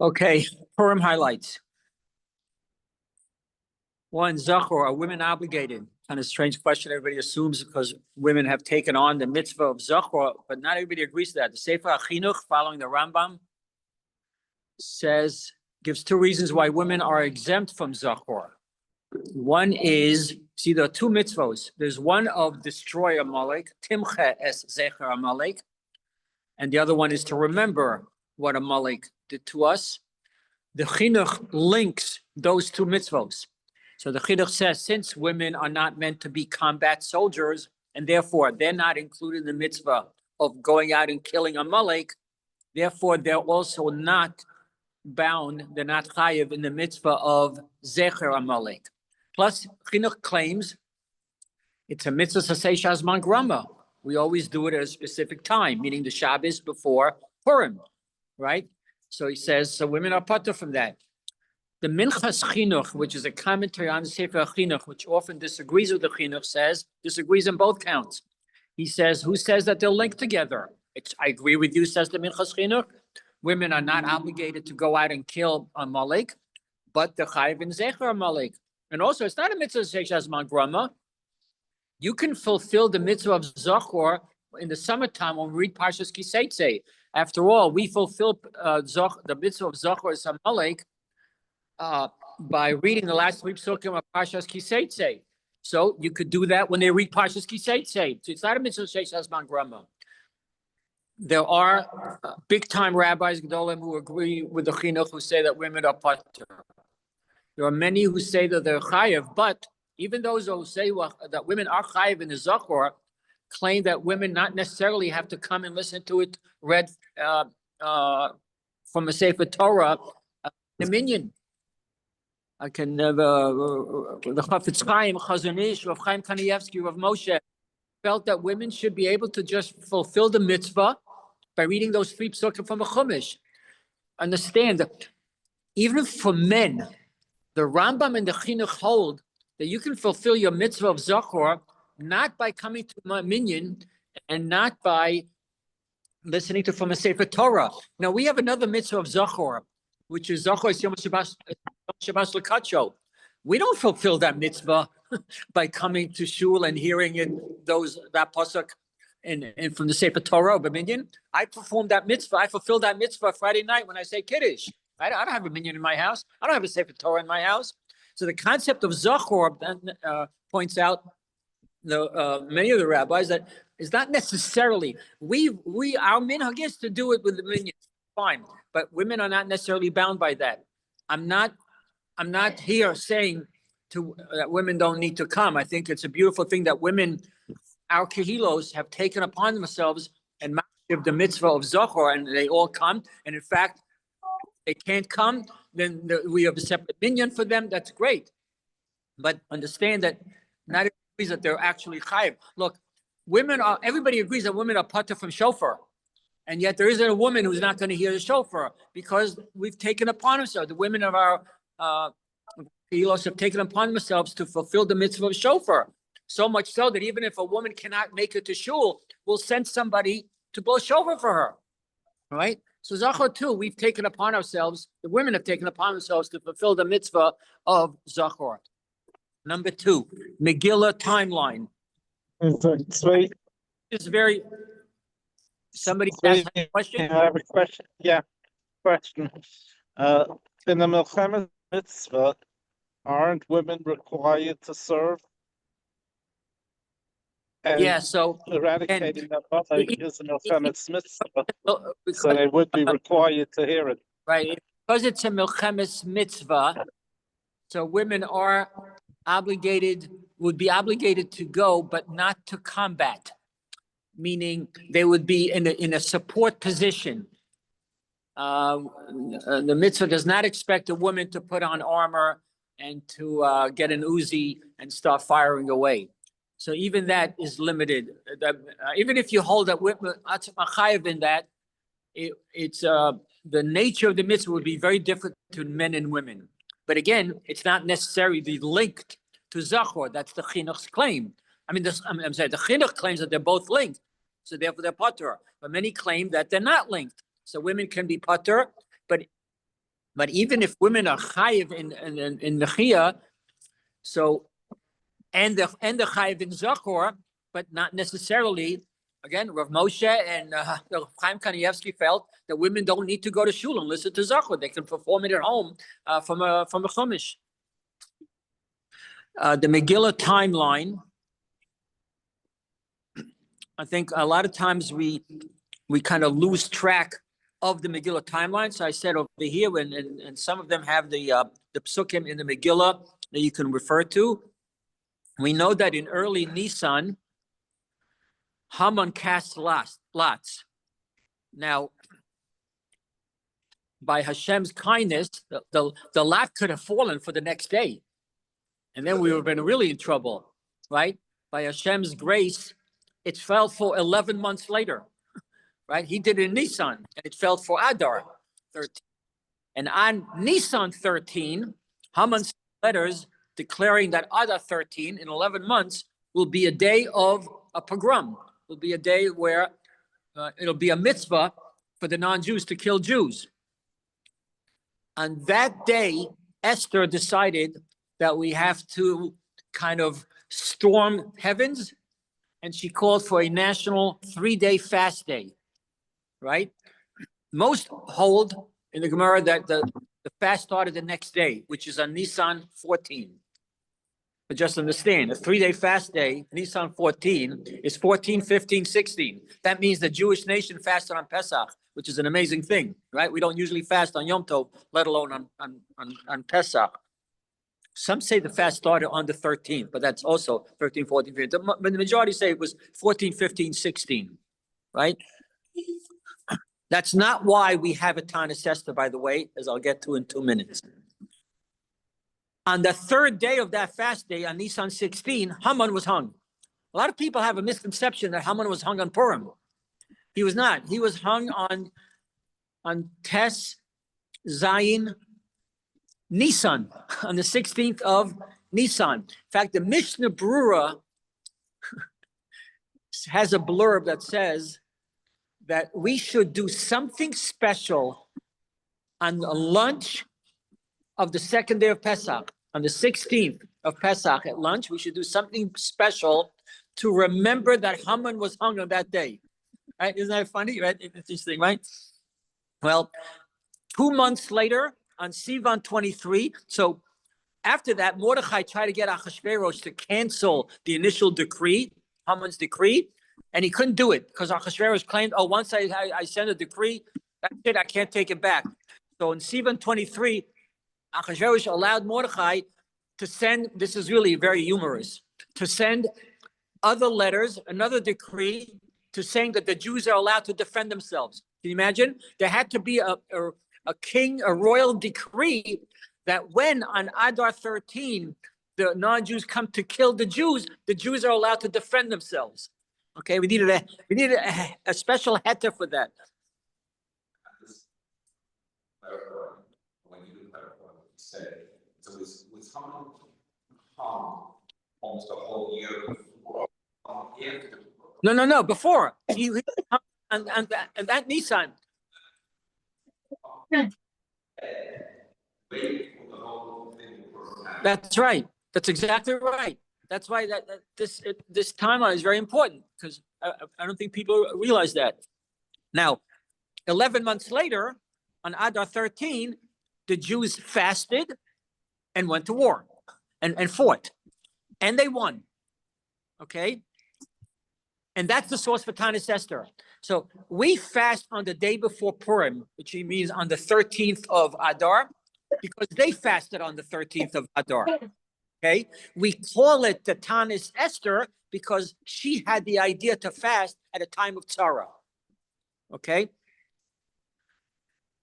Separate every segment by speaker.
Speaker 1: Okay, Purim highlights. One, Zachor, are women obligated? Kind of strange question. Everybody assumes because women have taken on the mitzvah of Zachor, but not everybody agrees to that. The Sefer HaChinuch, following the Rambam, gives two reasons why women are exempt from Zachor. One is, see, there are two mitzvahs. There's one of destroy Amalek, Timche es Zecher Amalek, and the other one is to remember what Amalek did to us. The Chinuch links those two mitzvahs. So the Chinuch says, since women are not meant to be combat soldiers, and therefore they're not included in the mitzvah of going out and killing Amalek, therefore they're also not bound, they're not chayiv in the mitzvah of Zecher Amalek. Plus, Chinuch claims it's a mitzvah sasei shazman grama. We always do it at a specific time, meaning the Shabbos before Purim, right? So he says, so women are patur from that. The Minchas Chinuch, which is a commentary on the Sefer Chinuch, which often disagrees with the Chinuch, disagrees on both counts. He says, who says that they're linked together? I agree with you, says the Minchas Chinuch. Women are not obligated to go out and kill Amalek, but the chayiv in Zecher Amalek. And also, it's not a mitzvah shazman grama. You can fulfill the mitzvah of Zachor in the summertime when we read Parshas Kiseitze. After all, we fulfill the mitzvah of Zachor as Amalek by reading the last three psukim of Parshas Kiseitze. So you could do that when they read Parshas Kiseitze. So it's not a mitzvah shazman grama. There are big-time rabbis, Gedolim, who agree with the Chinuch, who say that women are patur. There are many who say that they're chayiv, but even those who say that women are chayiv in the Zachor claim that women not necessarily have to come and listen to it read from a Sefer Torah, the minyan. I can the Chafetz Chaim, Chazon Ish, Rav Chaim Kanievsky, Rav Moshe felt that women should be able to just fulfill the mitzvah by reading those three psukim from a Chumash. Understand that even for men, the Rambam and the Chinuch hold that you can fulfill your mitzvah of Zachor not by coming to my minyan and not by listening to from a Sefer Torah. Now we have another mitzvah of Zachor, which is Zachor Yom Shabbos L'Kacho. We don't fulfill that mitzvah by coming to shul and hearing that pasuk and from the Sefer Torah of a minyan. I fulfilled that mitzvah Friday night when I say Kiddush. I don't have a minyan in my house. I don't have a Sefer Torah in my house. So the concept of Zachor points out many of the rabbis that is not necessarily our minhag is to do it with the minyan, fine, but women are not necessarily bound by that. I'm not here saying that women don't need to come. I think it's a beautiful thing that women, our kehilos, have taken upon themselves and give the mitzvah of Zachor, and they all come. And in fact, they can't come, then we have a separate minyan for them. That's great. But understand that not everybody agrees that they're actually chayiv. Look, everybody agrees that women are patur from shofar. And yet there isn't a woman who's not going to hear the shofar because we've taken upon ourselves, the women of our kehilos have taken upon themselves to fulfill the mitzvah of shofar. So much so that even if a woman cannot make it to shul, we'll send somebody to blow shofar for her. All right? So Zachor too, we've taken upon ourselves, the women have taken upon themselves to fulfill the mitzvah of Zachor. Number 2, Megillah timeline. It's very, somebody asked a question?
Speaker 2: I have a question. Yeah, question. In the Milchemet mitzvah, aren't women required to serve? And
Speaker 1: yeah, so
Speaker 2: eradicating that Amalek is a Milchemet mitzvah, so they would be required to hear it.
Speaker 1: Right, because it's a Milchemet mitzvah, so women would be obligated to go, but not to combat, meaning they would be in a support position. The mitzvah does not expect a woman to put on armor and to get an Uzi and start firing away. So even that is limited. Even if you hold that chayiv in that, it's the nature of the mitzvah would be very different to men and women. But again, it's not necessarily linked to Zachor. That's the Chinuch's claim. I'm sorry, the Chinuch claims that they're both linked, so therefore they're patur. But many claim that they're not linked. So women can be patur, but But even if women are chayiv in the Chia, so and the chayiv in Zachor, but not necessarily. Again, Rav Moshe and Chaim Kanievsky felt that women don't need to go to shul and listen to Zachor. They can perform it at home from a chumash. The Megillah timeline. I think a lot of times we kind of lose track of the Megillah timeline. So I said over here, and some of them have the psukim in the Megillah that you can refer to. We know that in early Nisan, Haman cast lots. Now, by Hashem's kindness, the lot could have fallen for the next day. And then we would have been really in trouble, right? By Hashem's grace, it fell for 11 months later, right? He did it in Nisan, and it fell for Adar 13. And on Nisan 13, Haman sent letters declaring that Adar 13, in 11 months, will be a day of a pogrom. Will be a day where it'll be a mitzvah for the non-Jews to kill Jews. On that day, Esther decided that we have to kind of storm heavens, and she called for a national 3-day fast day, right? Most hold in the Gemara that the fast started the next day, which is on Nisan 14. But just understand, a 3-day fast day, Nisan 14, is 14, 15, 16. That means the Jewish nation fasted on Pesach, which is an amazing thing, right? We don't usually fast on Yom Tov, let alone on Pesach. Some say the fast started on the 13th, but that's also 13, 14, 15. But the majority say it was 14, 15, 16, right? That's not why we have a Tanis Esther, by the way, as I'll get to in 2 minutes. On the third day of that fast day, on Nisan 16, Haman was hung. A lot of people have a misconception that Haman was hung on Purim. He was not. He was hung on Tes Zayin Nisan, on the 16th of Nisan. In fact, the Mishnah Brura has a blurb that says that we should do something special on the lunch of the second day of Pesach. On the 16th of Pesach at lunch, we should do something special to remember that Haman was hung on that day. Right? Isn't that funny? Right? Interesting, right? Well, 2 months later, on Sivan 23, so after that, Mordechai tried to get Achashverosh to cancel the initial decree, Haman's decree, and he couldn't do it because Achashverosh claimed, oh, once I send a decree, that's it, I can't take it back. So in Sivan 23, Achashverosh allowed Mordechai to send, this is really very humorous, to send other letters, another decree, to saying that the Jews are allowed to defend themselves. Can you imagine? There had to be a royal decree that when on Adar 13, the non-Jews come to kill the Jews are allowed to defend themselves. Okay, we needed a special heter for that.
Speaker 3: When you say, so was Haman hung almost a whole year before?
Speaker 1: No, before. He on that Nisan. That's right. That's exactly right. That's why this timeline is very important, because I don't think people realize that. Now, 11 months later, on Adar 13, the Jews fasted and went to war and fought, and they won. Okay, and that's the source for Tanis Esther. So we fast on the day before Purim, which means on the 13th of Adar, because they fasted on the 13th of Adar. Okay, we call it the Tanis Esther because she had the idea to fast at a time of tzara. Okay,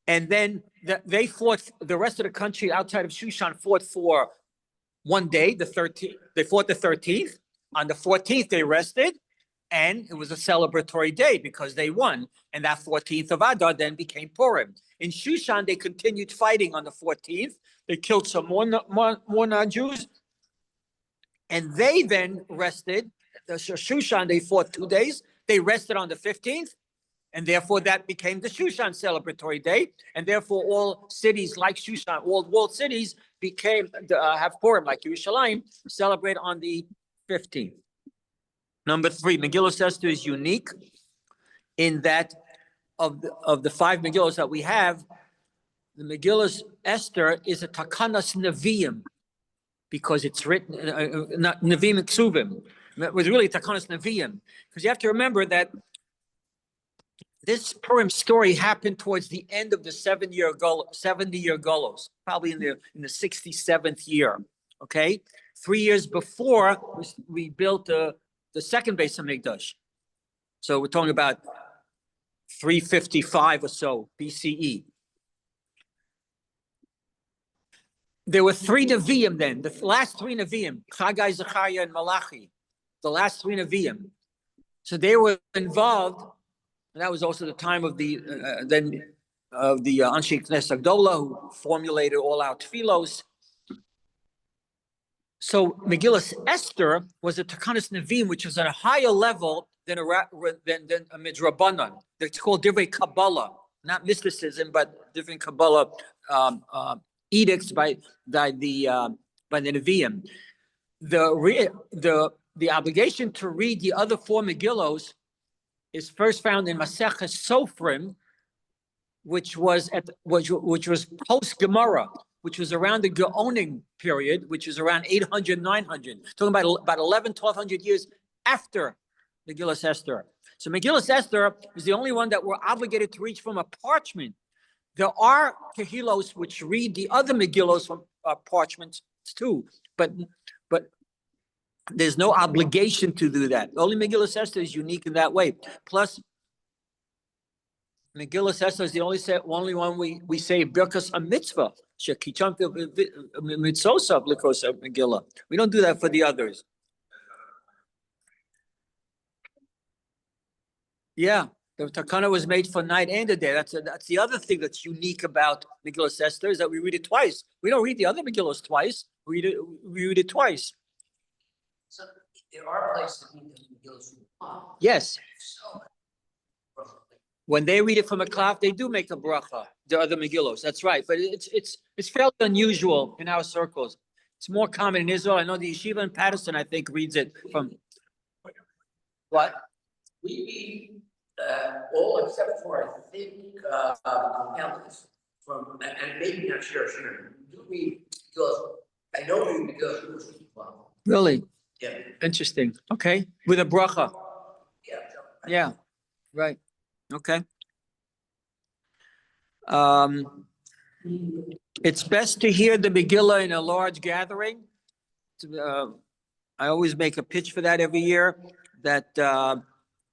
Speaker 1: and then they fought. The rest of the country outside of Shushan fought for 1 day, the 13th. They fought the 13th. On the 14th, they rested, and it was a celebratory day because they won. And that 14th of Adar then became Purim. In Shushan, they continued fighting on the 14th. They killed some more non-Jews. And they then rested. The Shushan, they fought 2 days. They rested on the 15th. And therefore, that became the Shushan celebratory day. And therefore, all cities like Shushan, all walled cities have Purim, like Yerushalayim, celebrate on the 15th. Number 3, Megillah Esther is unique in that of the 5 Megillos that we have, the Megillah Esther is a Takanas Neviim, because it's written, not Neviim and Ksuvim. It was really Takanas Neviim. Because you have to remember that this Purim story happened towards the end of the 70-year Golos, probably in the 67th year. Okay, 3 years before we built the second Beis Hamikdash. So we're talking about 355 or so BCE. There were 3 Nevi'im then, the last 3 Nevi'im, Chagai, Zechariah, and Malachi, the last 3 Nevi'im. So they were involved, and that was also the time of the Anshe Knesset Agdola, who formulated all our tefillos. So Megillah Esther was a Takanas Nevi'im, which was at a higher level than a Midrabanan. They're called different Kabbalah, not mysticism, but different Kabbalah edicts by the Nevi'im. The obligation to read the other 4 Megillos is first found in Maseches Sofrim, which was post Gemara, which was around the Gaoning period, which is around 800, 900, talking about 1,200 years after Megillah Esther. So Megillah Esther is the only one that we're obligated to read from a parchment. There are Kehilos which read the other Megillos from parchments too, but there's no obligation to do that. Only Megillah Esther is unique in that way. Plus, Megillah Esther is the only one we say Birkas a mitzvah. Megillah. We don't do that for the others. Yeah, the takana was made for night and the day. That's the other thing that's unique about Megillah Esther, is that we read it twice. We don't read the other Megillos twice. We read it twice.
Speaker 4: So there are places that read the Megillos.
Speaker 1: Yes. When they read it from a cloth, they do make a bracha. The other Megillos, that's right. But it's fairly unusual in our circles. It's more common in Israel. I know the yeshiva in Patterson, I think, reads it from what?
Speaker 4: We read all except for, I think, Elders from, and maybe not sure. We do read because I know we read because
Speaker 1: Really?
Speaker 4: yeah.
Speaker 1: Interesting. Okay. With a bracha.
Speaker 4: Yeah.
Speaker 1: Yeah. Right. Okay. It's best to hear the Megillah in a large gathering. I always make a pitch for that every year, that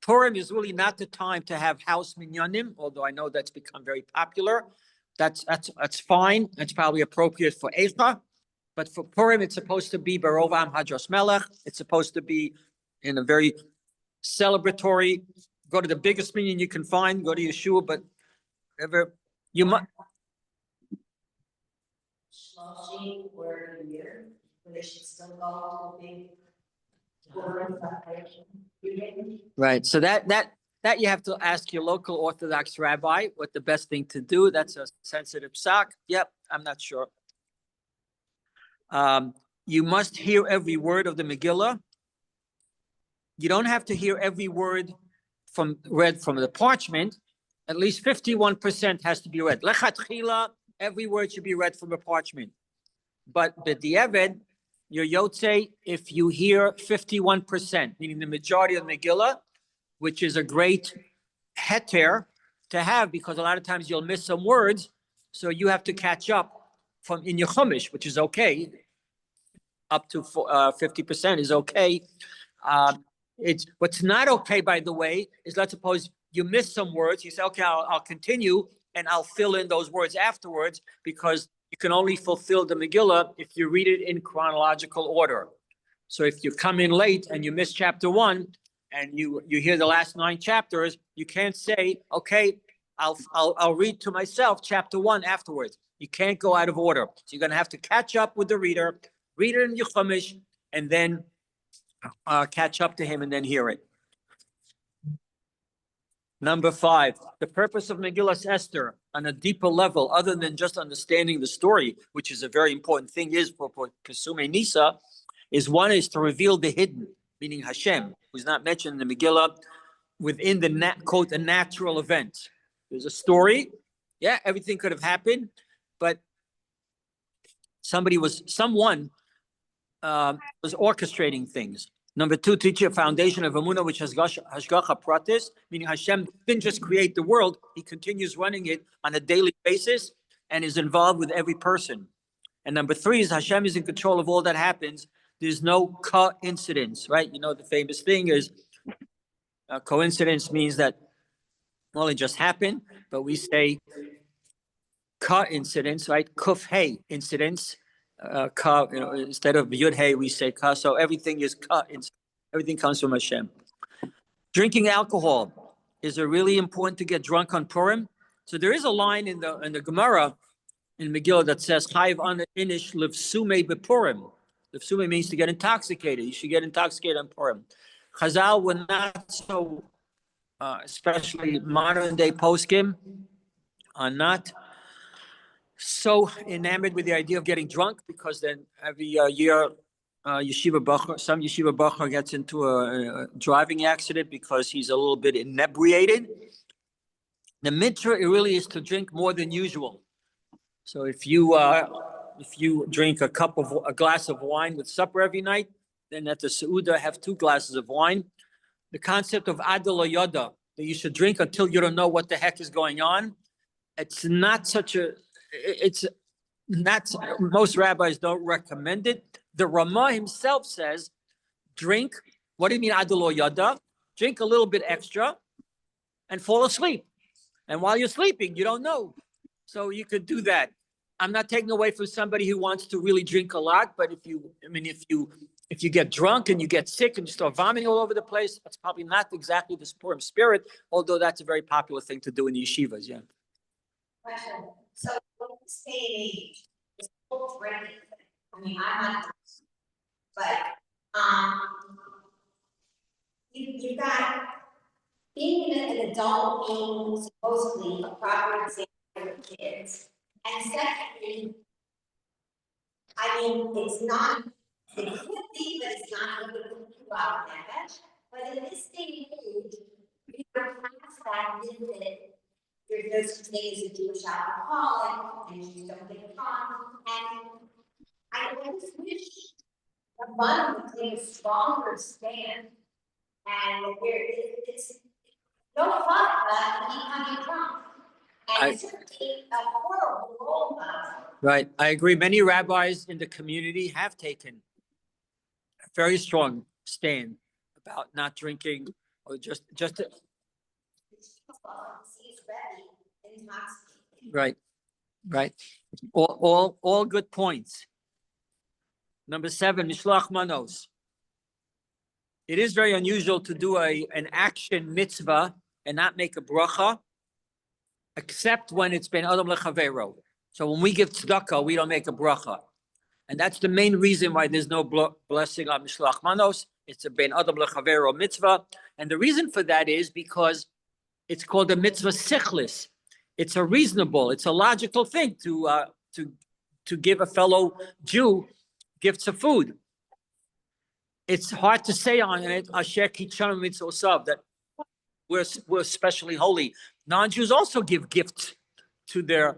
Speaker 1: Purim is really not the time to have house minyanim, although I know that's become very popular. That's fine. That's probably appropriate for Eicha. But for Purim, it's supposed to be Barov Am Hadras Melech. It's supposed to be in a very celebratory. Go to the biggest minyan you can find. Go to Yeshua, but ever you must.
Speaker 5: Shloshim were a year, but they should still go to the big.
Speaker 1: Right. So that you have to ask your local Orthodox rabbi what the best thing to do. That's a sensitive psak. Yep, I'm not sure. You must hear every word of the Megillah. You don't have to hear every word read from the parchment. At least 51% has to be read. Lechatchila, every word should be read from the parchment. But b'diavad, your yotze, if you hear 51%, meaning the majority of the Megillah, which is a great heter to have, because a lot of times you'll miss some words, so you have to catch up from in your chumash, which is okay. Up to 50% is okay. It's what's not okay, by the way, is let's suppose you miss some words. You say, okay, I'll continue and I'll fill in those words afterwards, because you can only fulfill the Megillah if you read it in chronological order. So if you come in late and you miss chapter 1 and you hear the last 9 chapters, you can't say, okay, I'll read to myself chapter 1 afterwards. You can't go out of order. So you're going to have to catch up with the reader, read it in your chumash, and then catch up to him and then hear it. Number 5, the purpose of Megillas Esther on a deeper level, other than just understanding the story, which is a very important thing, is for Pesume Nisa, is one is to reveal the hidden, meaning Hashem, who's not mentioned in the Megillah, within the quote, a natural event. There's a story. Yeah, everything could have happened, but someone was orchestrating things. Number 2, teach a foundation of Emunah, which has Hashgacha Pratis, meaning Hashem didn't just create the world, he continues running it on a daily basis and is involved with every person. And number 3 is Hashem is in control of all that happens. There's no coincidence, right? You know, the famous thing is coincidence means that, well, it just happened, but we say coincidence, right? Kuf hey, incidents. Instead of yud hey, we say ka. So everything is ka. Everything comes from Hashem. Drinking alcohol, is it really important to get drunk on Purim? So there is a line in the Gemara in Megillah that says Chayiv ana inish livsume bepurim. Livsume means to get intoxicated. You should get intoxicated on Purim. Chazal were not so, especially modern day poskim, are not so enamored with the idea of getting drunk, because then every year some yeshiva bacher gets into a driving accident because he's a little bit inebriated. The mitzvah, it really is to drink more than usual. So if you drink a glass of wine with supper every night, then at the Seudah have 2 glasses of wine. The concept of adel yoda, that you should drink until you don't know what the heck is going on. It's not, most rabbis don't recommend it. The Ramah himself says, drink, what do you mean adel yoda? Drink a little bit extra and fall asleep. And while you're sleeping, you don't know. So you could do that. I'm not taking away from somebody who wants to really drink a lot, but if you get drunk and you get sick and you start vomiting all over the place, that's probably not exactly the Purim spirit, although that's a very popular thing to do in the yeshivas, yeah.
Speaker 5: Question. So in this day and age, it's full drinking. I mean, I'm not, but you've got being an adult being supposedly a proper example for kids. And secondly, I mean, it could be, but it's not going to put you out of that. But in this day and age, we are past that that there's such thing as a Jewish alcoholic, and you don't get drunk. And I just wish the money would take a stronger stand. And it's no fun becoming drunk. And it's a horrible role model.
Speaker 1: Right, I agree. Many rabbis in the community have taken a very strong stand about not drinking or just right. All good points. Number 7, mishloach manos. It is very unusual to do an action mitzvah and not make a bracha, except when it's ben adam lechavero. So when we give tzedakah, we don't make a bracha. And that's the main reason why there's no blessing on mishloach manos. It's a ben adam lechavero mitzvah. And the reason for that is because it's called a mitzvah sichlis. It's a logical thing to give a fellow Jew gifts of food. It's hard to say on it, asher kichanu mitzosav, that we're especially holy. Non-Jews also give gifts to their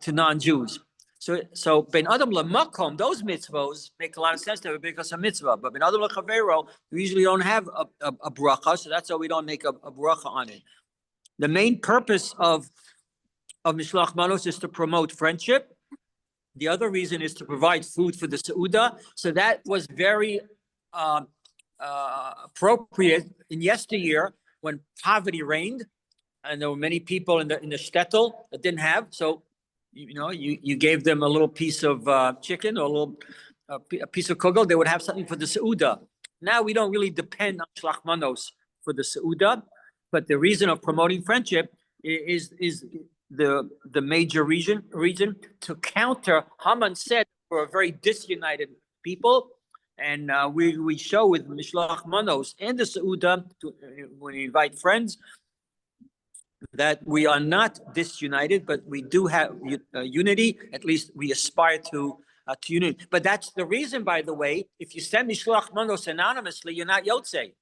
Speaker 1: to non-Jews. So ben adam lemakom, those mitzvos make a lot of sense to have because of mitzvah. But ben adam lechavero, we usually don't have a bracha, so that's why we don't make a bracha on it. The main purpose of mishloach manos is to promote friendship. The other reason is to provide food for the Seudah. So that was very appropriate in yesteryear when poverty reigned, and there were many people in the shtetl that didn't have. So you gave them a little piece of chicken or a piece of kugel. They would have something for the Seudah. Now we don't really depend on mishloach manos for the Seudah, but the reason of promoting friendship is the major reason to counter. Haman said we're a very disunited people, and we show with mishloach manos and the Seudah when you invite friends that we are not disunited, but we do have unity. At least we aspire to unity. But that's the reason, by the way, if you send Mishloach Manos anonymously, you're not Yotzei,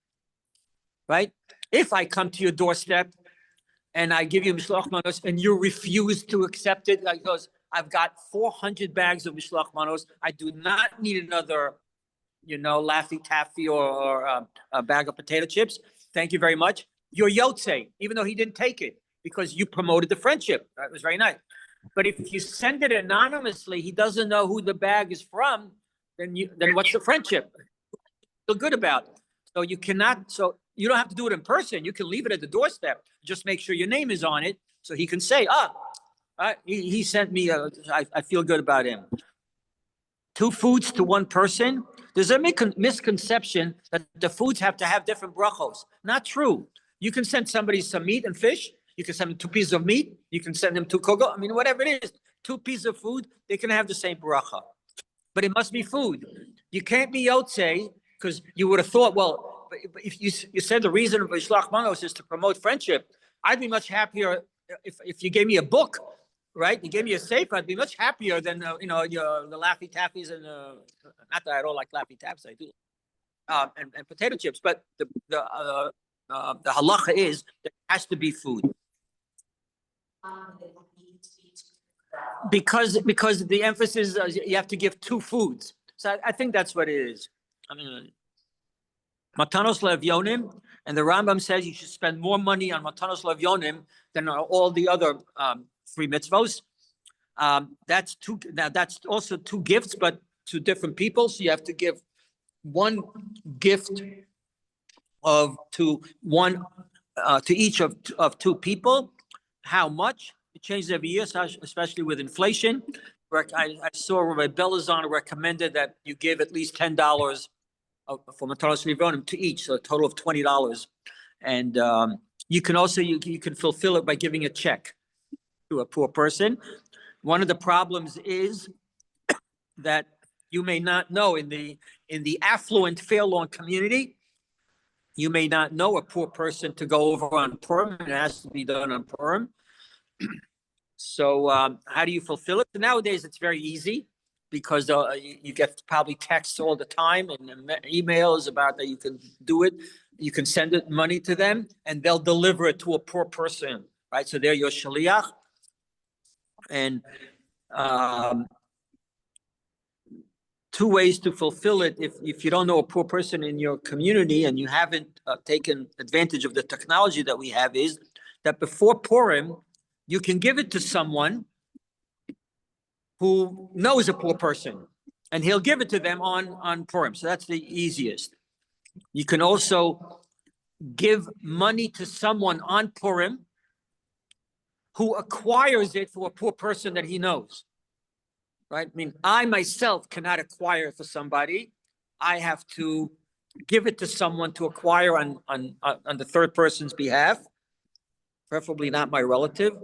Speaker 1: right? If I come to your doorstep and I give you Mishloach Manos and you refuse to accept it, like goes, I've got 400 bags of Mishloach Manos. I do not need another, Laffy Taffy or a bag of potato chips. Thank you very much. You're Yotzei, even though he didn't take it, because you promoted the friendship. That was very nice. But if you send it anonymously, he doesn't know who the bag is from, then what's the friendship? Feel good about it. So you don't have to do it in person. You can leave it at the doorstep. Just make sure your name is on it so he can say, he sent me, I feel good about him. 2 foods to 1 person. There's a misconception that the foods have to have different brachos. Not true. You can send somebody some meat and fish. You can send them 2 pieces of meat. You can send them 2 kugel. I mean, whatever it is, 2 pieces of food, they can have the same bracha. But it must be food. You can't be Yotzei, because you would have thought, well, if you said the reason of Mishloach Manos is to promote friendship, I'd be much happier if you gave me a book, right? You gave me a safe, I'd be much happier than, the Laffy Taffies and, not that I don't like Laffy Taffs, I do, and potato chips. But the halacha is there has to be food. Because the emphasis is you have to give 2 foods. So I think that's what it is. I mean, Matanos Levyonim, and the Rambam says you should spend more money on Matanos Levyonim than on all the other 3 mitzvos. That's also 2 gifts, but to different people. So you have to give 1 gift to each of 2 people. How much? It changes every year, especially with inflation. I saw Rabbi Belazon recommended that you give at least $10 for Matanos Levyonim to each, so a total of $20. And you can also you can fulfill it by giving a check to a poor person. One of the problems is that you may not know in the affluent Fair Lawn community, you may not know a poor person to go over on Purim. It has to be done on Purim. So how do you fulfill it? Nowadays, it's very easy because you get probably texts all the time and emails about that you can do it. You can send it money to them and they'll deliver it to a poor person, right? So they're your shaliach. And 2 ways to fulfill it. If you don't know a poor person in your community and you haven't taken advantage of the technology that we have, is that before Purim, you can give it to someone who knows a poor person, and he'll give it to them on Purim. So that's the easiest. You can also give money to someone on Purim who acquires it for a poor person that he knows, right? I mean, I myself cannot acquire it for somebody. I have to give it to someone to acquire on the third person's behalf, preferably not my relative.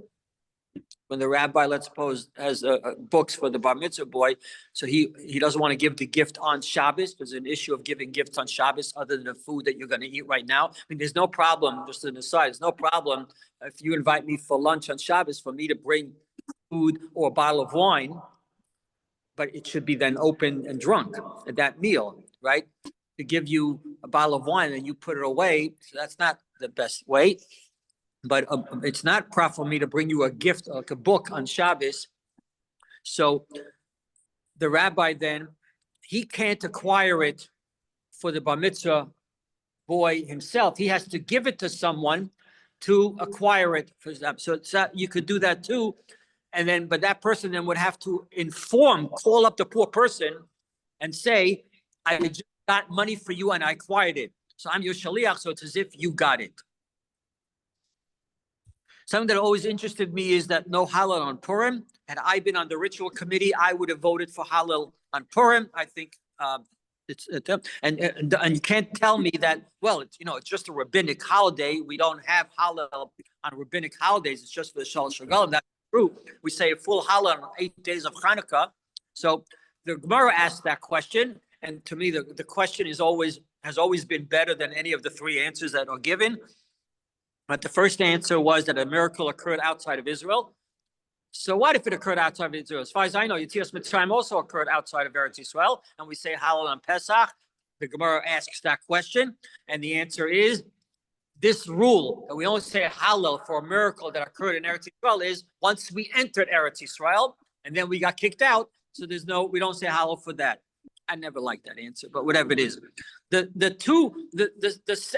Speaker 1: When the rabbi, let's suppose, has books for the bar mitzvah boy, so he doesn't want to give the gift on Shabbos. There's an issue of giving gifts on Shabbos other than the food that you're going to eat right now. I mean, there's no problem, just an aside, there's no problem if you invite me for lunch on Shabbos for me to bring food or a bottle of wine, but it should be then open and drunk at that meal, right? To give you a bottle of wine and you put it away, so that's not the best way. But it's not proper for me to bring you a gift, like a book on Shabbos. So the rabbi then, he can't acquire it for the bar mitzvah boy himself. He has to give it to someone to acquire it for them. So it's you could do that too. And then, but that person then would have to call up the poor person and say, I just got money for you and I acquired it. So I'm your shaliach, so it's as if you got it. Something that always interested me is that no halal on Purim. Had I been on the ritual committee, I would have voted for halal on Purim. I think and you can't tell me that, well, it's just a rabbinic holiday. We don't have halal on rabbinic holidays. It's just for the Shalosh Regalim. That's true. We say a full halal on 8 days of Hanukkah. So the Gemara asked that question, and to me, the question has always been better than any of the 3 answers that are given. But the first answer was that a miracle occurred outside of Israel. So what if it occurred outside of Israel? As far as I know, Yetzias Mitzrayim also occurred outside of Eretz Yisrael, and we say Hallel on Pesach. The Gemara asks that question, and the answer is this rule that we only say Hallel for a miracle that occurred in Eretz Yisrael is once we entered Eretz Yisrael, and then we got kicked out. So we don't say Hallel for that. I never liked that answer, but whatever it is. The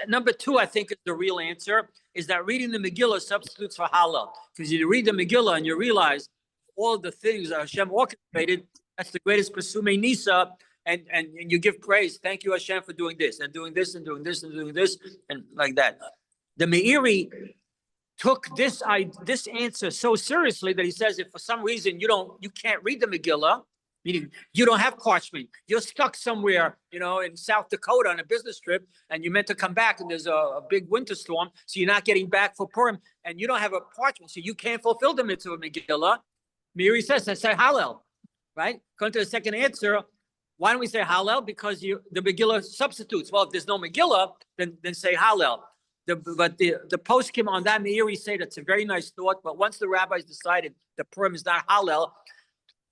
Speaker 1: number two, I think, is the real answer, is that reading the Megillah substitutes for Hallel. Because you read the Megillah and you realize all the things that Hashem orchestrated, that's the greatest Pesume Nisa, and you give praise. Thank you, Hashem, for doing this, and doing this, and doing this, and doing this, and like that. The Meiri took this answer so seriously that he says, if for some reason you can't read the Megillah, meaning you don't have parchment, you're stuck somewhere, in South Dakota on a business trip, and you meant to come back, and there's a big winter storm, so you're not getting back for Purim, and you don't have a parchment, so you can't fulfill the mitzvah of Megillah. Meiri says, I say Hallel, right? According to the second answer, why don't we say Hallel? Because the Megillah substitutes. Well, if there's no Megillah, then say Hallel. But the poskim on that Meiri say that's a very nice thought, but once the rabbis decided the Purim is not Hallel,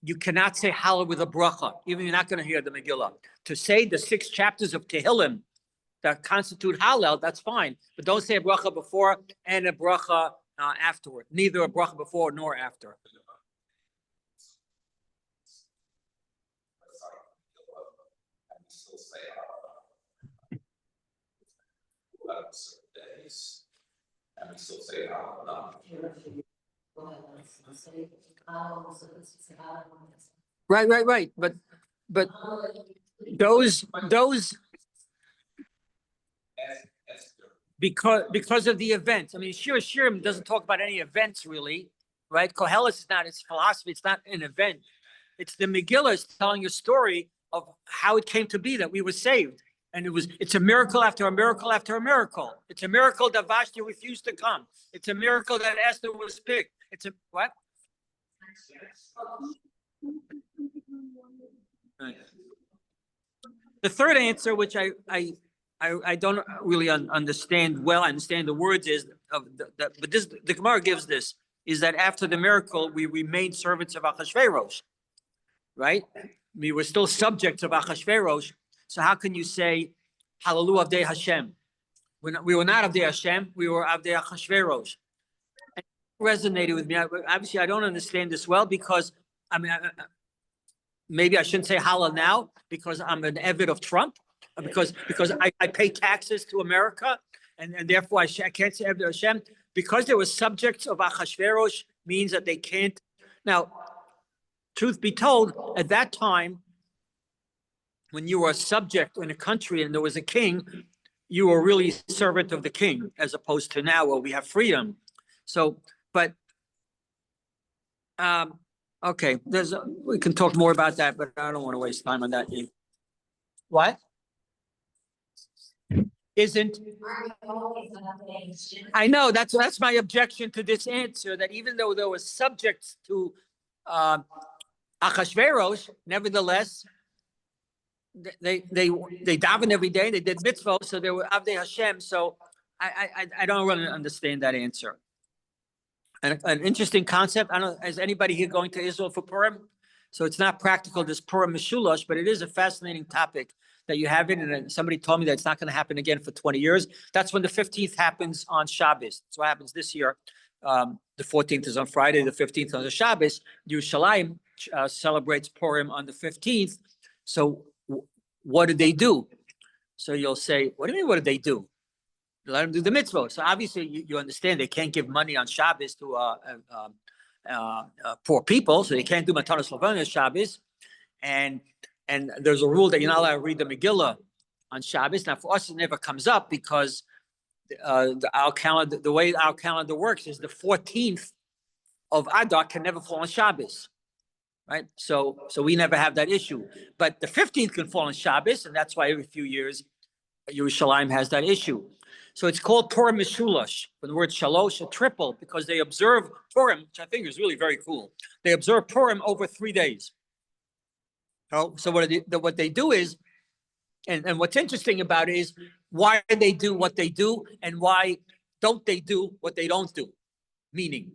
Speaker 1: you cannot say Hallel with a bracha, even you're not going to hear the Megillah. To say the 6 chapters of Tehillim that constitute Hallel, that's fine. But don't say a bracha before and a bracha afterward. Neither a bracha before nor after.
Speaker 3: And we still say certain days, and we still say
Speaker 1: Right. But those because of the events. I mean, Shiur Shiurim doesn't talk about any events really, right? Koheles is not its philosophy. It's not an event. It's the Megillah is telling a story of how it came to be that we were saved. And it's a miracle after a miracle after a miracle. It's a miracle that Vashti refused to come. It's a miracle that Esther was picked. It's a what? Right. The third answer, which I don't really understand well, I understand the words but the Gemara gives this, is that after the miracle, we remained servants of Achashverosh, right? We were still subjects of Achashverosh. So how can you say, Hallelu Avdei Hashem? We were not Avdei Hashem, we were Avdei Achashverosh. It resonated with me. Obviously, I don't understand this well because, maybe I shouldn't say Hallel now because I'm an Eved of Trump, because I pay taxes to America, and therefore I can't say Eved Hashem. Because they were subjects of Achashverosh means that they can't. Now, truth be told, at that time, when you were a subject in a country and there was a king, you were really a servant of the king, as opposed to now where we have freedom. So, but, okay, we can talk more about that, but I don't want to waste time on that. What? Isn't? I know, that's my objection to this answer, that even though there were subjects to Achashverosh, nevertheless, they daven every day, they did mitzvot, so they were Avdei Hashem. So I don't really understand that answer. And an interesting concept. I don't know, is anybody here going to Israel for Purim? So it's not practical, this Purim Mishulash, but it is a fascinating topic that you have it. And somebody told me that it's not going to happen again for 20 years. That's when the 15th happens on Shabbos. That's what happens this year. The 14th is on Friday, the 15th on the Shabbos. Yerushalayim celebrates Purim on the 15th. So what did they do? So you'll say, what do you mean, what did they do? Let them do the mitzvah. So obviously you understand they can't give money on Shabbos to poor people, so they can't do Matanos Levanos Shabbos. And there's a rule that you're not allowed to read the Megillah on Shabbos. Now for us it never comes up because our calendar, the way our calendar works is the 14th of Adar can never fall on Shabbos. Right, so we never have that issue, but the 15th can fall on Shabbos, and that's why every few years Yerushalayim has that issue. So it's called Purim Mishulash, from the word shalosh, a triple, because they observe Purim, which I think is really very cool. They observe Purim over 3 days. So what they do is, and what's interesting about it is why they do what they do, and why don't they do what they don't do? Meaning,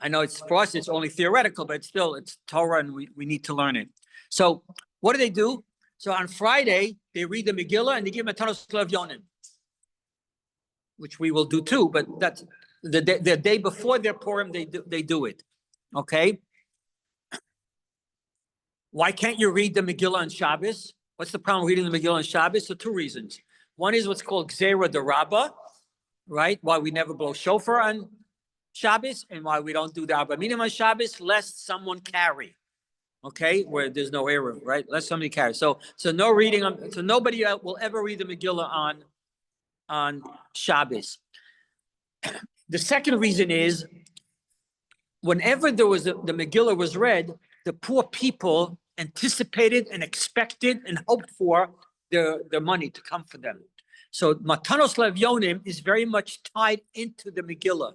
Speaker 1: I know it's for us, it's only theoretical, but it's Torah and we need to learn it. So what do? So on Friday, they read the Megillah and they give Matanos Levyonim, which we will do too, but that's the day before their Purim, they do it. Okay? Why can't you read the Megillah on Shabbos? What's the problem with reading the Megillah on Shabbos? For two reasons. One is what's called Gzeira de Rabbah, right? Why we never blow shofar on Shabbos and why we don't do the Arba Minim on Shabbos, lest someone carry. Okay, where there's no error, right? Let somebody carry. So no reading so nobody will ever read the Megillah on Shabbos. The second reason is whenever there was the Megillah was read, the poor people anticipated and expected and hoped for their money to come for them. So Matanos Levyonim is very much tied into the Megillah.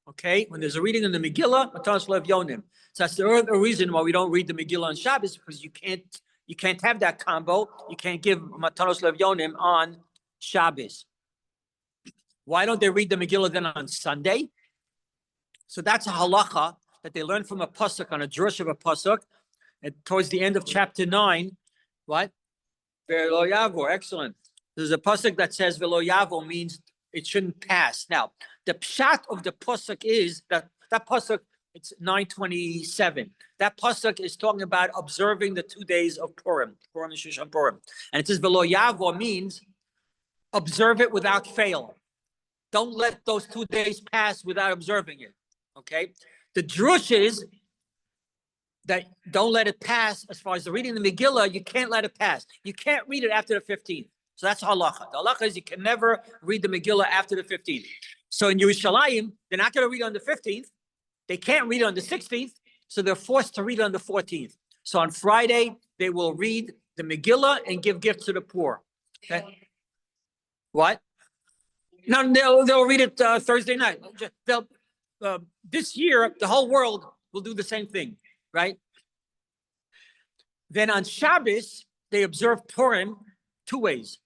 Speaker 1: Okay, when there's a reading in the Megillah, Matanos Levyonim. So that's the other reason why we don't read the Megillah on Shabbos, because you can't have that combo. You can't give Matanos Levyonim on Shabbos. Why don't they read the Megillah then on Sunday? So that's a halacha that they learn from a pasuk on a drush of a pasuk, and towards the end of chapter 9, what? Velo Yavo, excellent. There's a pasuk that says Velo Yavo means it shouldn't pass. Now, the pshat of the pasuk is that pasuk, it's 9:27. That pasuk is talking about observing the 2 days of Purim and Shushan Purim. And it says Velo Yavo means observe it without fail. Don't let those 2 days pass without observing it. Okay? The drush is that don't let it pass. As far as the reading the Megillah, you can't let it pass. You can't read it after the 15th. So that's halacha. The halacha is you can never read the Megillah after the 15th. So in Yerushalayim, they're not going to read on the 15th. They can't read on the 16th. So they're forced to read on the 14th. So on Friday, they will read the Megillah and give gifts to the poor. Okay? What? No, they'll read it Thursday night. This year, the whole world will do the same thing, right? Then on Shabbos, they observe Purim 2 ways.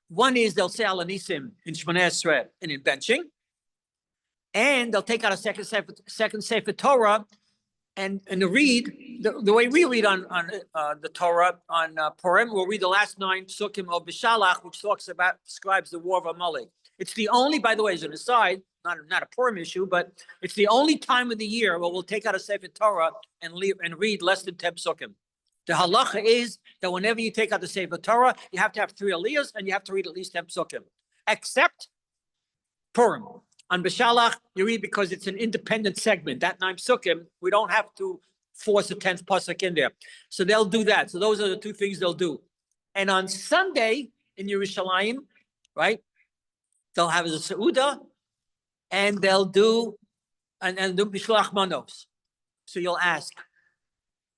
Speaker 1: One is they'll say Alanisim in Shmoneh Esrei and in benching, and they'll take out a second Sefer Torah and read the way we read on the Torah on Purim. We'll read the last 9 psukim of Bishalach, which describes the war of Amalek. It's the only, by the way, as an aside, not a Purim issue, but it's the only time of the year where we'll take out a Sefer Torah and read less than 10 psukim. The halacha is that whenever you take out the Sefer Torah, you have to have 3 aliyahs and you have to read at least 10 psukim, except Purim. On Bishalach, you read because it's an independent segment. That 9 psukim, we don't have to force a 10th pasuk in there. So they'll do that. So those are the 2 things they'll do. And on Sunday in Yerushalayim, right, they'll have a Seudah and they'll do Mishloach Manos. So you'll ask,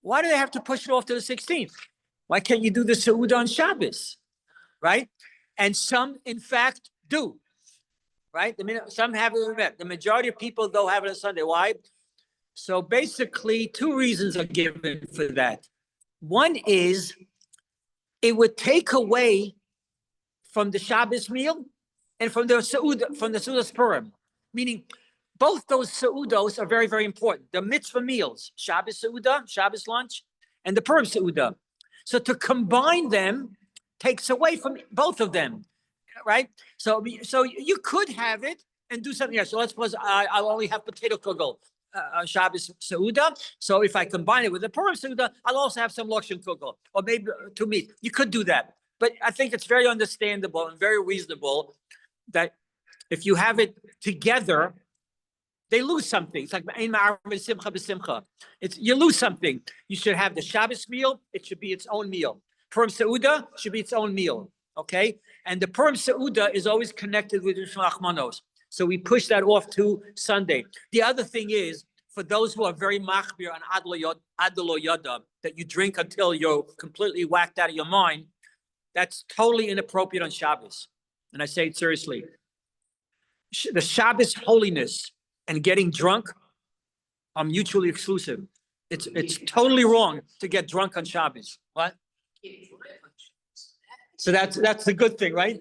Speaker 1: why do they have to push it off to the 16th? Why can't you do the Seudah on Shabbos, right? And some, in fact, do, right? Some have it. The majority of people, though, have it on Sunday. Why? So basically, 2 reasons are given for that. One is it would take away from the Shabbos meal and from the Seudah Purim, meaning both those Seudos are very, very important. The mitzvah meals, Shabbos Seudah, Shabbos lunch, and the Purim Seudah. So to combine them takes away from both of them, right? So you could have it and do something else. So let's suppose I'll only have potato kugel, Shabbos Seudah. So if I combine it with the Purim Seudah, I'll also have some lokshen kugel, or maybe 2 meat. You could do that. But I think it's very understandable and very reasonable that if you have it together, they lose something. It's like you lose something. You should have the Shabbos meal. It should be its own meal. Purim Seudah should be its own meal. Okay, and the Purim Seudah is always connected with Mishloach Manos. So we push that off to Sunday. The other thing is, for those who are very machmir on adlo yada, that you drink until you're completely whacked out of your mind, that's totally inappropriate on Shabbos. And I say it seriously. The Shabbos holiness and getting drunk are mutually exclusive. It's totally wrong to get drunk on Shabbos. What? So that's the good thing, right?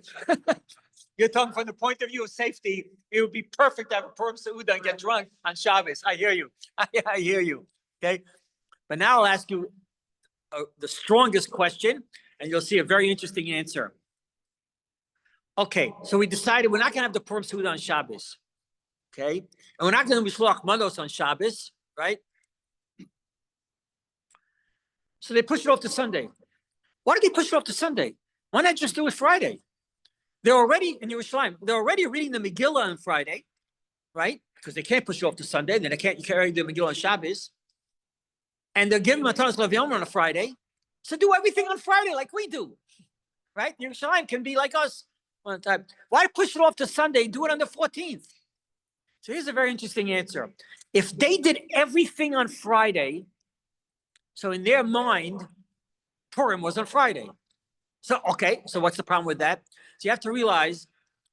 Speaker 1: You're talking from the point of view of safety. It would be perfect to have a Purim Seudah and get drunk on Shabbos. I hear you. I hear you. Okay. But now I'll ask you the strongest question, and you'll see a very interesting answer. Okay, so we decided we're not going to have the Purim Seudah on Shabbos. Okay, and we're not going to be Shloach Manos on Shabbos, right? So they push it off to Sunday. Why did they push it off to Sunday? Why not just do it Friday? They're already in Yerushalayim. They're already reading the Megillah on Friday, right? Because they can't push it off to Sunday. Then they can't carry the Megillah on Shabbos. And they're giving Matanos Lev on a Friday. So do everything on Friday like we do, right? Yerushalayim can be like us one time. Why push it off to Sunday? Do it on the 14th. So here's a very interesting answer. If they did everything on Friday, so in their mind, Purim was on Friday. So, okay, so what's the problem with that? So you have to realize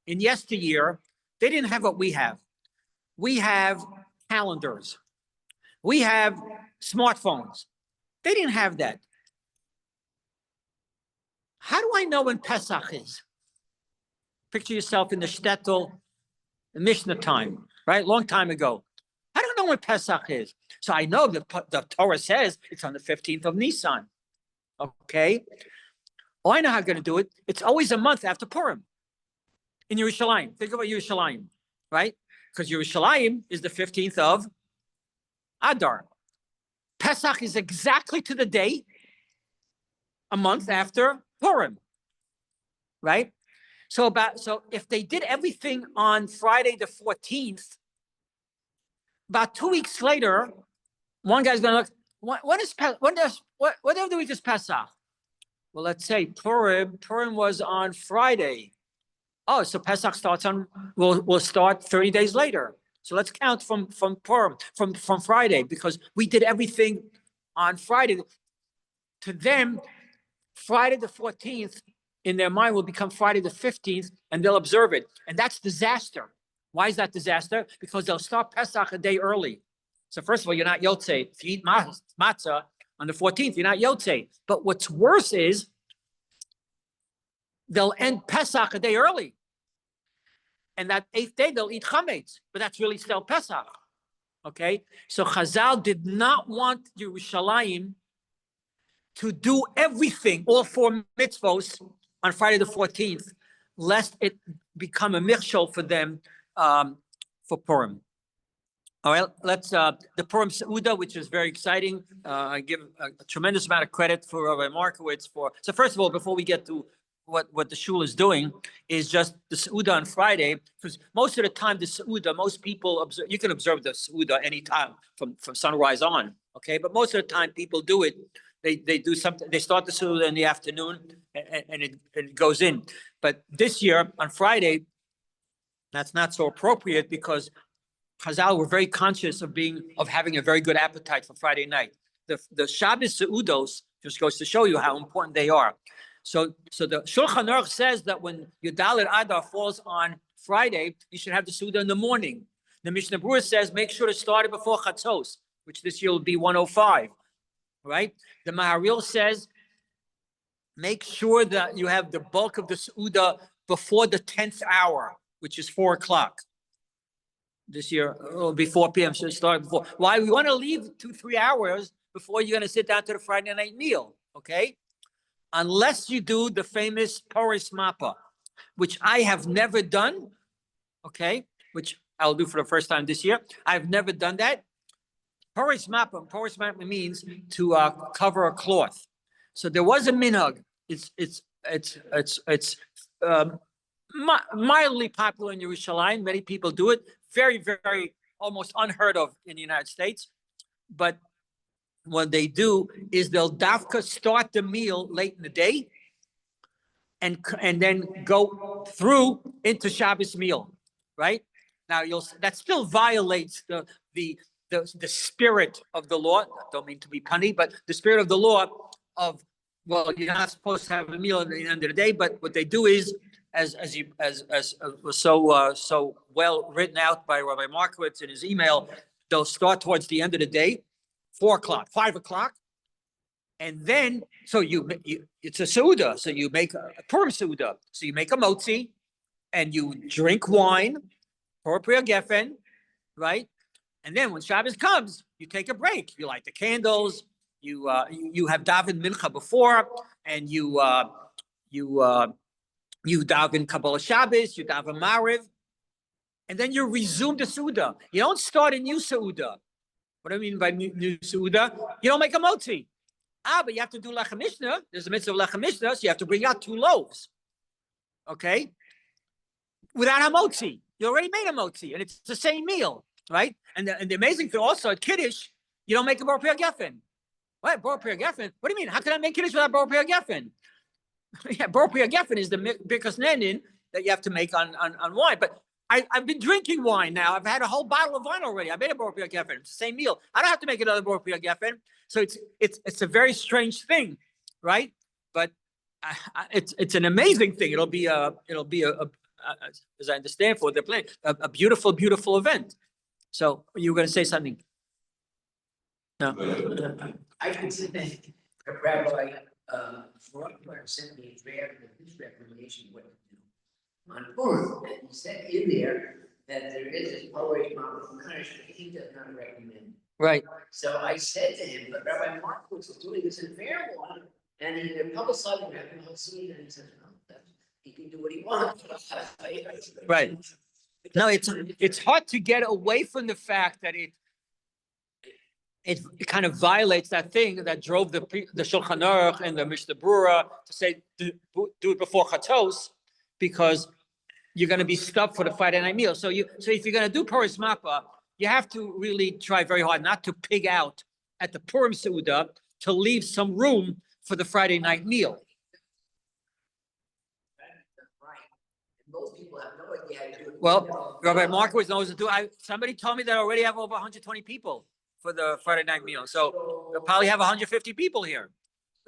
Speaker 1: in yesteryear, they didn't have what we have. We have calendars. We have smartphones. They didn't have that. How do I know when Pesach is? Picture yourself in the shtetl, the Mishnah time, right? Long time ago. I don't know when Pesach is. So I know that the Torah says it's on the 15th of Nisan. Okay? Oh, I know how I'm going to do it. It's always a month after Purim in Yerushalayim. Think about Yerushalayim, right? Because Yerushalayim is the 15th of Adar. Pesach is exactly to the day a month after Purim, right? So if they did everything on Friday the 14th, about 2 weeks later, one guy's going to look, what other week is Pesach? Well, let's say Purim was on Friday. Oh, so Pesach will start 30 days later. So let's count from Purim, from Friday, because we did everything on Friday. To them, Friday the 14th in their mind will become Friday the 15th, and they'll observe it. And that's disaster. Why is that disaster? Because they'll start Pesach a day early. So first of all, you're not Yotzei. If you eat matzah on the 14th, you're not Yotzei. But what's worse is they'll end Pesach a day early. And that 8th day, they'll eat chametz. But that's really still Pesach. Okay? So Chazal did not want Yerushalayim to do everything, all 4 mitzvos, on Friday the 14th, lest it become a michshol for them for Purim. All right, let's, the Purim Seudah, which is very exciting. I give a tremendous amount of credit for Rabbi Markowitz so first of all, before we get to what the shul is doing, is just the Seudah on Friday, because most of the time the Seudah, most people observe, you can observe the Seudah anytime from sunrise on, okay? But most of the time people do it, they do something, they start the Seudah in the afternoon and it goes in. But this year on Friday, that's not so appropriate because Chazal were very conscious of having a very good appetite for Friday night. The Shabbos Seudos just goes to show you how important they are. So the Shulchan Aruch says that when Yudalet Adar falls on Friday, you should have the Seudah in the morning. The Mishnah Berurah says make sure to start it before Chatzos, which this year will be 1:05. Right? The Maharil says make sure that you have the bulk of the Seudah before the 10th hour, which is 4 o'clock. This year, it'll be 4 p.m. So start before. Why? We want to leave 2-3 hours before you're going to sit down to the Friday night meal. Okay? Unless you do the famous Poris Mappa, which I have never done. Okay? Which I'll do for the first time this year. I've never done that. Poris Mappa means to cover a cloth. So there was a minhag. It's mildly popular in Yerushalayim. Many people do it. Very, very almost unheard of in the United States. But what they do is they'll dafka start the meal late in the day and then go through into Shabbos meal, right? Now that still violates the spirit of the law. I don't mean to be punny, but the spirit of the law of, well, you're not supposed to have a meal at the end of the day, but what they do is, as was so well written out by Rabbi Markowitz in his email, they'll start towards the end of the day, 4 o'clock, 5 o'clock, and then so it's a seudah. So you make a Purim seudah. So you make a motzi, and you drink wine, Propria Geffen, right? And then when Shabbos comes, you take a break. You light the candles. You have daven mincha before, and you daven Kabbalah Shabbos. You daven Mariv, and then you resume the Suda. You don't start a new Suda. What do I mean by new Suda? You don't make a motzi. But you have to do lechem mishnah. There's a mitzvah of lechem mishnah, so you have to bring out 2 loaves. Okay, without a motzi, you already made a motzi, and it's the same meal. Right? And the amazing thing also at Kiddush, you don't make a Bar Pir Geffen. What? Bar Pir Geffen? What do you mean? How can I make Kiddush without Bar Pir Geffen? Yeah, Bar Pir Geffen is the Birkas Nenin that you have to make on wine. But I've been drinking wine now. I've had a whole bottle of wine already. I made a Bar Pir Geffen. It's the same meal. I don't have to make another Bar Pir Geffen. So it's a very strange thing, right? But it's an amazing thing. It'll be a as I understand for what they're playing, a beautiful, beautiful event. So you were going to say something? No.
Speaker 4: I can say, Rabbi, Freudenberg sent me a draft of his recommendation what to do on Purim, and he said in there that there is this poetry model from punishment he does not recommend.
Speaker 1: Right.
Speaker 4: So I said to him, but Rabbi Markowitz is doing this in Fairlawn, and he publicized it in the whole scene, and he said, no, he can do what he wants.
Speaker 1: Right. No, it's hard to get away from the fact that it kind of violates that thing that drove the Shulchan Aruch and the Mishnah Brura to say do it before Chatos, because you're going to be stuck for the Friday night meal. So if you're going to do Purim Mappa, you have to really try very hard not to pig out at the Purim Seudah, to leave some room for the Friday night meal.
Speaker 4: Most people have no idea how to do it.
Speaker 1: Well, Rabbi Markowitz knows to do. Somebody told me that I already have over 120 people for the Friday night meal. So we'll probably have 150 people here.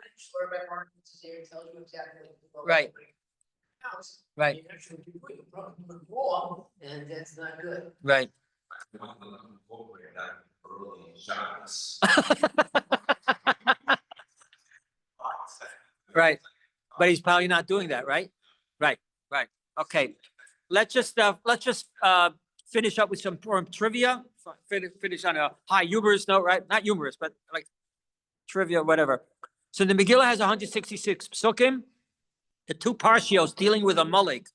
Speaker 4: I'm sure Rabbi Markowitz is here and tells you exactly what
Speaker 1: Right. Right.
Speaker 4: You're not sure if you put your problem wrong, and that's not good.
Speaker 1: Right.
Speaker 3: I want to incorporate that early Shabbos.
Speaker 1: Right. But he's probably not doing that, right? Right. Right. Okay. Let's just finish up with some Purim trivia. Finish on a high humorous note, right? Not humorous, but like trivia, whatever. So the Megillah has 166 psukim. The 2 parshios dealing with a mullik,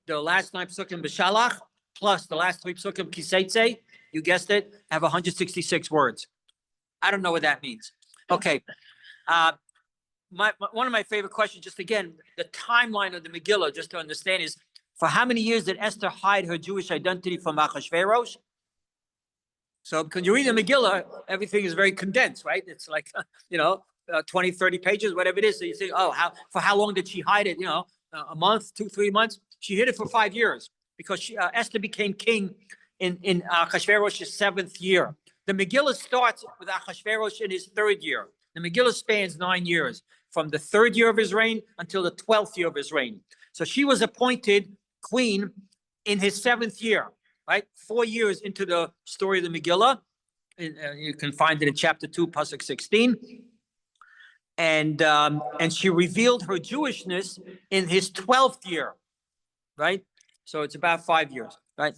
Speaker 1: the last 9 psukim b'shalach, plus the last 3 psukim kiseitze, you guessed it, have 166 words. I don't know what that means. Okay. One of my favorite questions, just again, the timeline of the Megillah, just to understand, is for how many years did Esther hide her Jewish identity from Achashverosh? So because you read the Megillah, everything is very condensed, right? It's like, 20, 30 pages, whatever it is. So you say, for how long did she hide it? A month, 2, 3 months? She hid it for 5 years because Esther became king in Achashverosh's 7th year. The Megillah starts with Achashverosh in his 3rd year. The Megillah spans 9 years, from the 3rd year of his reign until the 12th year of his reign. So she was appointed queen in his 7th year, right? 4 years into the story of the Megillah. You can find it in chapter 2, pasuk 16. And she revealed her Jewishness in his 12th year, right? So it's about 5 years, right?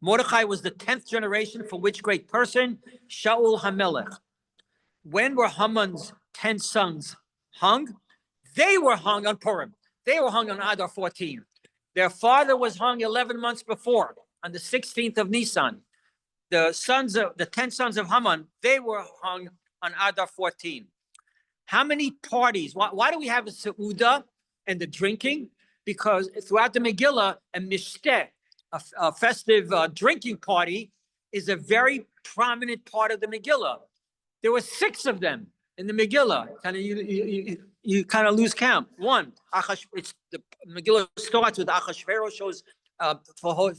Speaker 1: Mordechai was the 10th generation for which great person? Shaul HaMelech. When were Haman's 10 sons hung? They were hung on Purim. They were hung on Adar 14. Their father was hung 11 months before, on the 16th of Nisan. The 10 sons of Haman, they were hung on Adar 14. How many parties? Why do we have a Seudah and the drinking? Because throughout the Megillah, a mishteh, a festive drinking party, is a very prominent part of the Megillah. There were 6 of them in the Megillah. You kind of lose count. 1, the Megillah starts with Achashverosh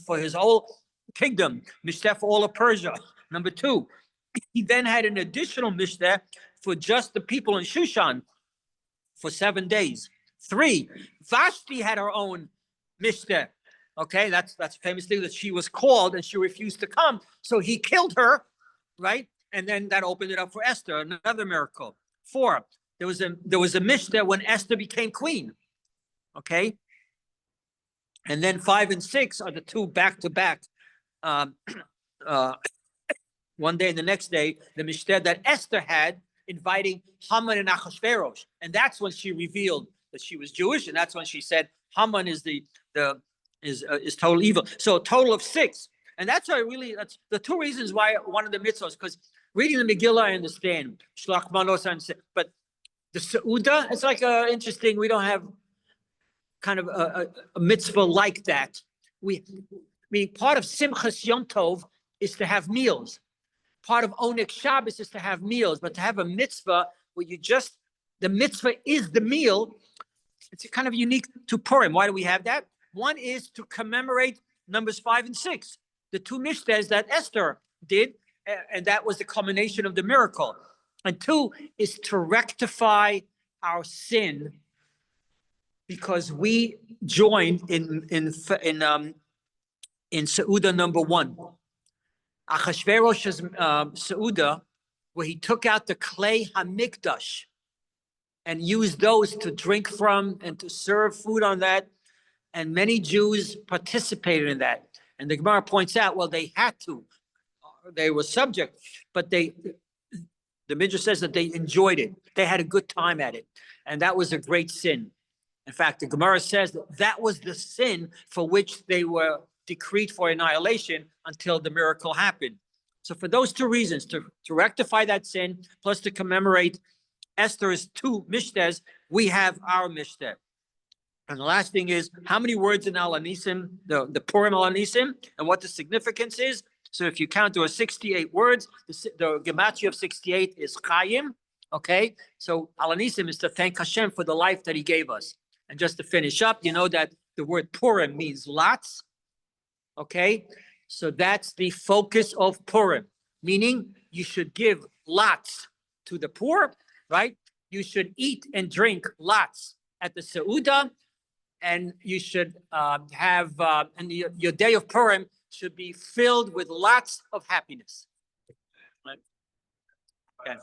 Speaker 1: for his whole kingdom, mishteh for all of Persia. Number 2, he then had an additional mishteh for just the people in Shushan for 7 days. 3, Vashti had her own mishteh. Okay, that's famously that she was called and she refused to come, so he killed her, right? And then that opened it up for Esther, another miracle. 4, there was a mishteh when Esther became queen. Okay, And then 5 and 6 are the two back to back. One day and the next day, the mishter that Esther had inviting Haman and Achashverosh. And that's when she revealed that she was Jewish. And that's when she said Haman is is total evil. So a total of 6. And that's that's the two reasons why one of the mitzvahs, because reading the Megillah, I understand. Shlach manos, but the Seuda, it's like interesting. We don't have kind of a mitzvah like that. Part of Simchas Yom Tov is to have meals. Part of Onik Shabbos is to have meals, but to have a mitzvah where the mitzvah is the meal, it's kind of unique to Purim. Why do we have that? One is to commemorate numbers 5 and 6, the two mishters that Esther did, and that was the culmination of the miracle. And 2 is to rectify our sin, because we joined in Seuda number 1. Achashverosh's Seuda, where he took out the clay hamikdash and used those to drink from and to serve food on that. And many Jews participated in that. And the Gemara points out, well, they had to. They were subject, but the Midrash says that they enjoyed it. They had a good time at it. And that was a great sin. In fact, the Gemara says that was the sin for which they were decreed for annihilation until the miracle happened. So for those 2 reasons, to rectify that sin, plus to commemorate Esther's 2 mishters, we have our mishter. And the last thing is, how many words in Al-Anisim, the Purim Al-Anisim, and what the significance is. So if you count, there are 68 words. The gematria of 68 is Chaim, okay? So Al-Anisim is to thank Hashem for the life that he gave us. And just to finish up, you know that the word Purim means lots, okay? So that's the focus of Purim, meaning you should give lots to the poor, right? You should eat and drink lots at the Seuda, and you should and your day of Purim should be filled with lots of happiness. Right? Okay.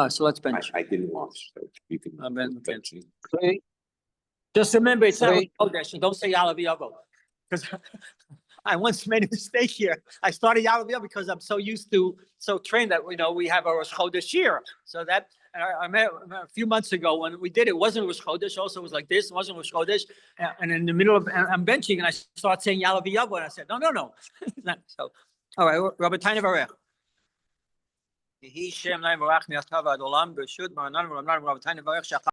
Speaker 1: So let's bench.
Speaker 3: I didn't watch, so you can.
Speaker 1: bench.
Speaker 2: Three,
Speaker 1: Just remember, it's not
Speaker 2: Three.
Speaker 1: Chodesh, and don't say Yalav Yavo. Because I once made a mistake here. I started Yalav Yavo because I'm so trained that, we have a Rosh Chodesh Shiur. So that, I remember a few months ago when we did it, wasn't Rosh Chodesh, also it was like this, it wasn't Rosh Chodesh. And in the middle of, I'm benching and I start saying Yalav Yavo, and I said, no. So, all right, Rabbi Taina Varech. Yehi Shem Laim Varach Mi'atav Ad Olam B'Shut Maranan Rabbi Taina Varech